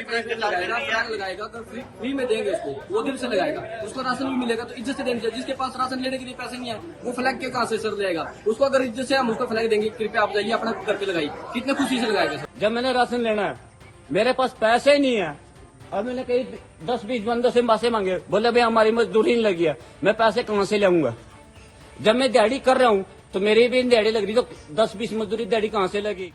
लगाएगा तो फ्री में देंगे उसको, वो दिल से लगाएगा, उसको राशन भी मिलेगा तो इज्जत से देंगे। जिसके पास राशन लेने के लिए पैसे नहीं है वो फ्लैग के कहाँ से सर लेगा, उसको अगर इज्जत से हम उसको फ्लैग देंगे, कृपया आप जाइए अपना करके लगाइए, कितने खुशी से लगाएगा सर। जब मैंने राशन लेना है मेरे पास पैसे ही नहीं है, और मैंने कई 10-20 बंदों से पैसे मांगे, बोले भाई हमारी मजदूरी नहीं लगी है, मैं पैसे कहाँ से लाऊंगा। जब मैं दिहाड़ी कर रहा हूँ तो मेरी भी दिहाड़ी लग रही, तो 10-20 मजदूरी दिहाड़ी कहाँ से लगी।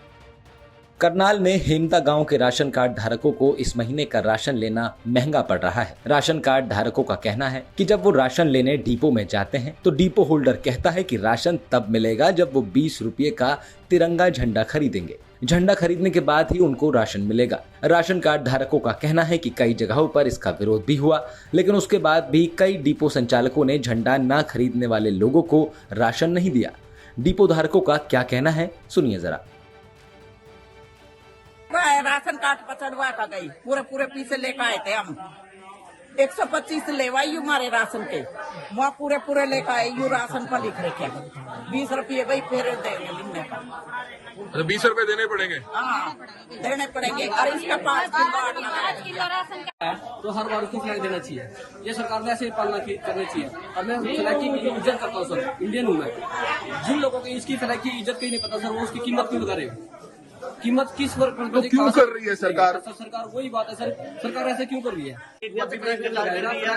करनाल में हेमता गांव के राशन कार्ड धारकों को इस महीने का राशन लेना महंगा पड़ रहा है। राशन कार्ड धारकों का कहना है कि जब वो राशन लेने डिपो में जाते हैं तो डिपो होल्डर कहता है कि राशन तब मिलेगा जब वो 20 रुपये का तिरंगा झंडा खरीदेंगे। झंडा खरीदने के बाद ही उनको राशन मिलेगा। राशन कार्ड धारकों का कहना है कि कई जगहों पर इसका विरोध भी हुआ, लेकिन उसके बाद भी कई डिपो संचालकों ने झंडा न खरीदने वाले लोगों को राशन नहीं दिया। डिपो धारकों का क्या कहना है, सुनिए जरा। राशन कार्ड पर चढ़वा का गई, पूरे पीछे लेकर आए थे हम, 125 लेवाई हमारे राशन के, वहाँ पूरे लेकर आए, यू राशन पर लिख रखे 20 रुपये भाई फिर देने का, 20 रुपए देने पड़ेंगे। हाँ देने पड़ेंगे, और इसका 5 किलो राशन तो हर बार उसको फ्लैग देना चाहिए, ये सरकार ने ऐसे पालना करनी चाहिए। और मैं फ्लैग की इज्जत करता हूँ सर, इंडियन हूँ मैं। जिन लोगों को इसकी फ्लैग की इज्जत की नहीं पता सर, वो उसकी कीमत क्यों लगा रहे हो, कीमत किस पर तो क्यों कर रही है सरकार? सरकार वही बात है सर, सरकार ऐसे क्यों कर रही है।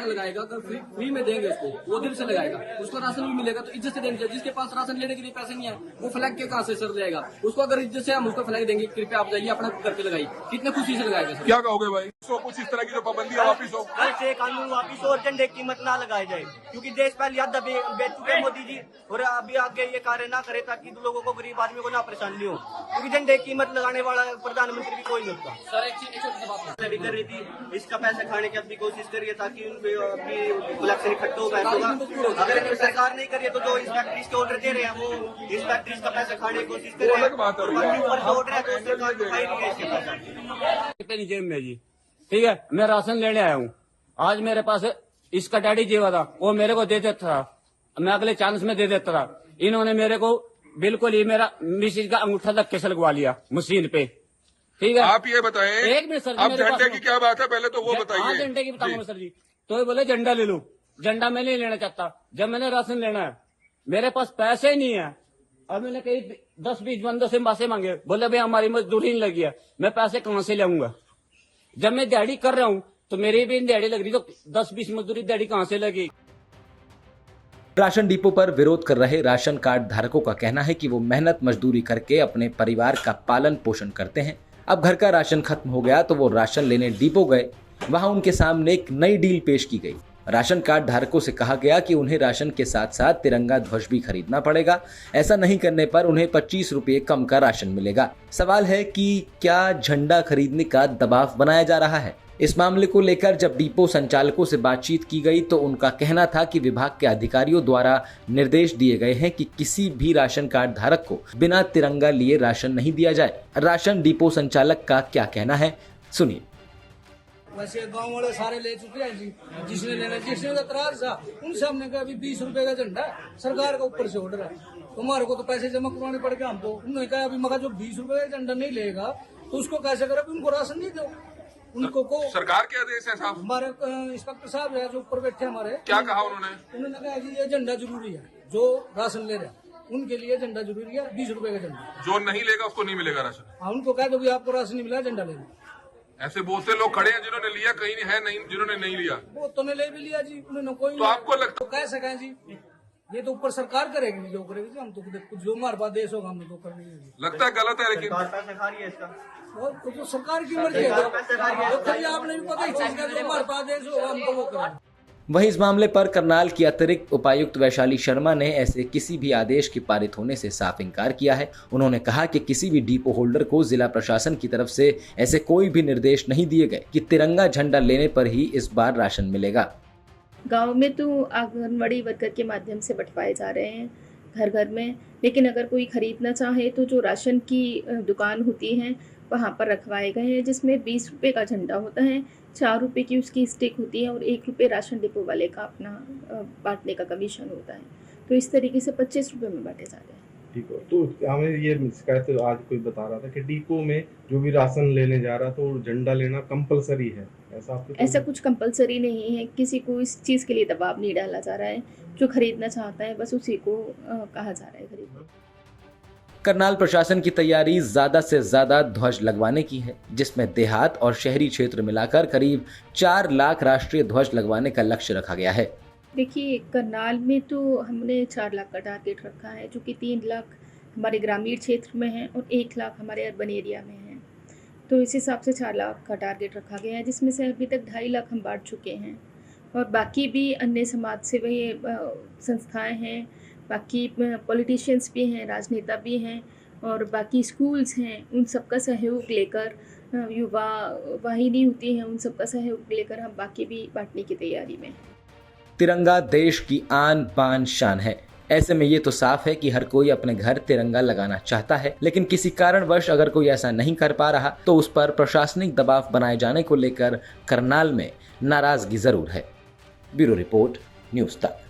लगाएगा तो फ्री में देंगे उसको, वो दिल से लगाएगा, उसको राशन भी मिलेगा तो इज्जत से देंगे। जिसके पास राशन लेने के लिए पैसे नहीं है वो फ्लैग के कहाँ से सर लेगा, उसको अगर इज्जत से हम उसको फ्लैग देंगे, कृपया आप जाइए अपना करके लगाइए, कितने खुशी से लगाएगा सर। क्या कहोगे भाई, तो कुछ इस तरह की जो पाबंदी है वापिस हो, कल से कानून वापिस हो और झंडे की कीमत ना लगाई जाए, क्योंकि देश पहले याद बेच चुके मोदी जी, और अभी आगे ये कार्य ना करे ताकि लोगों को, गरीब आदमी को ना परेशानी हो, क्योंकि झंडे की कीमत लगाने वाला प्रधानमंत्री भी कोई नहीं होता। सर एक चीज भी कर रही थी, इसका पैसा खाने की अपनी कोशिश करिए ताकि उनके अपनी कलेक्शन इकट्ठा हो पैसों का। अगर सरकार नहीं करिए तो जो इंस्पेक्टर्स के ऑर्डर दे रहे हैं वो इंस्पेक्टर्स का पैसा खाने की कोशिश कर रहे हैं, ऊपर जो ऑर्डर है तो सरकार को खाई नहीं है इसके पैसा। जेब में जी, ठीक है, मैं राशन लेने आया हूँ, आज मेरे पास इसका डैडी जेवा था, वो मेरे को दे देता था, मैं अगले चांस में दे देता था। इन्होंने मेरे को बिल्कुल ही मेरा मिसिज का अंगूठा तक कैसे लगवा लिया मशीन पे, ठीक है। आप ये बताएं, एक मिनट सर, आप झंडे की क्या बात है पहले तो वो बताइए। हाँ झंडे की बताऊंगा सर जी। तो ये बोले झंडा ले लो, झंडा मैं नहीं लेना चाहता। जब मैंने राशन लेना है मेरे पास पैसे ही नहीं है, और मैंने कई 10-20 बंदों से पैसे मांगे, बोले भाई हमारी मजदूरी नहीं लगी है, मैं पैसे कहाँ से लाऊंगा। जब मैं दिहाड़ी कर रहा हूँ तो मेरी भी दिहाड़ी लग रही, तो 10-20 मजदूरी दिहाड़ी कहाँ से लगी। राशन डिपो पर विरोध कर रहे राशन कार्ड धारकों का कहना है कि वो मेहनत मजदूरी करके अपने परिवार का पालन पोषण करते हैं। अब घर का राशन खत्म हो गया तो वो राशन लेने डिपो गए, वहां उनके सामने एक नई डील पेश की गई। राशन कार्ड धारकों से कहा गया कि उन्हें राशन के साथ साथ तिरंगा ध्वज भी खरीदना पड़ेगा। ऐसा नहीं करने पर उन्हें 25 रुपये कम का राशन मिलेगा। सवाल है कि क्या झंडा खरीदने का दबाव बनाया जा रहा है। इस मामले को लेकर जब डिपो संचालकों से बातचीत की गई तो उनका कहना था कि विभाग के अधिकारियों द्वारा निर्देश दिए गए हैं कि किसी भी राशन कार्ड धारक को बिना तिरंगा लिए राशन नहीं दिया जाए। राशन डिपो संचालक का क्या कहना है, सुनिए। वैसे गांव वाले सारे ले चुके हैं जी, जिसने लेना, जिसने एतराज था उनसे हमने कहा अभी 20 रुपए का झंडा सरकार का ऊपर से ऑर्डर है, तुम्हारे को तो पैसे जमा करवाने पड़ेगा हमको। उन्होंने कहा अभी मगर जो 20 रुपए का झंडा नहीं लेगा तो उसको कैसे करे, उनको राशन नहीं दो। उनको को सरकार के आदेश है साहब, हमारे इंस्पेक्टर साहब है जो ऊपर बैठे हमारे, क्या कहा उन्होंने कहा कि ये झंडा जरूरी है, जो राशन ले रहे हैं उनके लिए झंडा जरूरी है, 20 रुपए का झंडा, जो नहीं लेगा उसको नहीं मिलेगा राशन। हाँ उनको कह दो कि आपको राशन नहीं मिला, झंडा ले लो। ऐसे बहुत से लोग खड़े हैं जिन्होंने लिया, कहीं है नहीं जिन्होंने नहीं लिया। वो तो ने ले भी लिया जी, उन्होंने कोई तो आपको लगता तो कह सकें जी, ये तो ऊपर सरकार करेगी जो करेगी जी, हम तो जो हमारे पास देश होगा हम तो करनी है। लगता है गलत है, लेकिन पैसा खा रही है इसका, और तो सरकार की मर्जी है, तो आपने भी पता ही चीज का जो हमारे पास देश होगा हम तो वो करेंगे। वहीं इस मामले पर करनाल की अतिरिक्त उपायुक्त वैशाली शर्मा ने ऐसे किसी भी आदेश के पारित होने से साफ इनकार किया है। उन्होंने कहा कि किसी भी डिपो होल्डर को जिला प्रशासन की तरफ से ऐसे कोई भी निर्देश नहीं दिए गए कि तिरंगा झंडा लेने पर ही इस बार राशन मिलेगा। गांव में तो आंगनवाड़ी वर्कर के माध्यम से बंटवाए जा रहे हैं घर घर में, लेकिन अगर कोई खरीदना चाहे तो जो राशन की दुकान होती है वहाँ पर रखवाए गए हैं, जिसमें 20 रुपये का झंडा होता है, 4 रुपये की उसकी स्टिक होती है और 1 रुपये राशन डिपो वाले का अपना बांटने का कमीशन होता है। तो इस तरीके से 25 रुपये में बांटे जा रहे हैं। ठीक है। तो हमें ये शिकायत आज कोई बता रहा था कि डिपो में जो भी राशन लेने जा रहा था वो झंडा लेना कंपलसरी है, ऐसा आपको? ऐसा कुछ कंपलसरी नहीं है, किसी को इस चीज़ के लिए दबाव नहीं डाला जा रहा है। जो खरीदना चाहता है बस उसी को कहा जा रहा है खरीदना। करनाल प्रशासन की तैयारी ज्यादा से ज्यादा ध्वज लगवाने की है, जिसमें देहात और शहरी क्षेत्र मिलाकर करीब 4 लाख राष्ट्रीय ध्वज लगवाने का लक्ष्य रखा गया है। देखिए, करनाल में तो हमने 4 लाख का टारगेट रखा है, जो कि 3 लाख हमारे ग्रामीण क्षेत्र में है और 1 लाख हमारे अर्बन एरिया में है। तो इस हिसाब से 4 लाख का टारगेट रखा गया है, जिसमें से अभी तक 2.5 लाख हम बांट चुके हैं। और बाकी भी अन्य समाज सेवी संस्थाएं हैं, बाकी पॉलिटिशियंस भी हैं, राजनेता भी हैं और बाकी स्कूल्स हैं, उन सबका सहयोग लेकर, युवा वाहिनी होती है, उन सबका सहयोग लेकर हम बाकी भी बांटने की तैयारी में हैं। तिरंगा देश की आन बान शान है। ऐसे में ये तो साफ है कि हर कोई अपने घर तिरंगा लगाना चाहता है, लेकिन किसी कारणवश अगर कोई ऐसा नहीं कर पा रहा तो उस पर प्रशासनिक दबाव बनाए जाने को लेकर करनाल में नाराजगी जरूर है। ब्यूरो रिपोर्ट, न्यूज़ तक।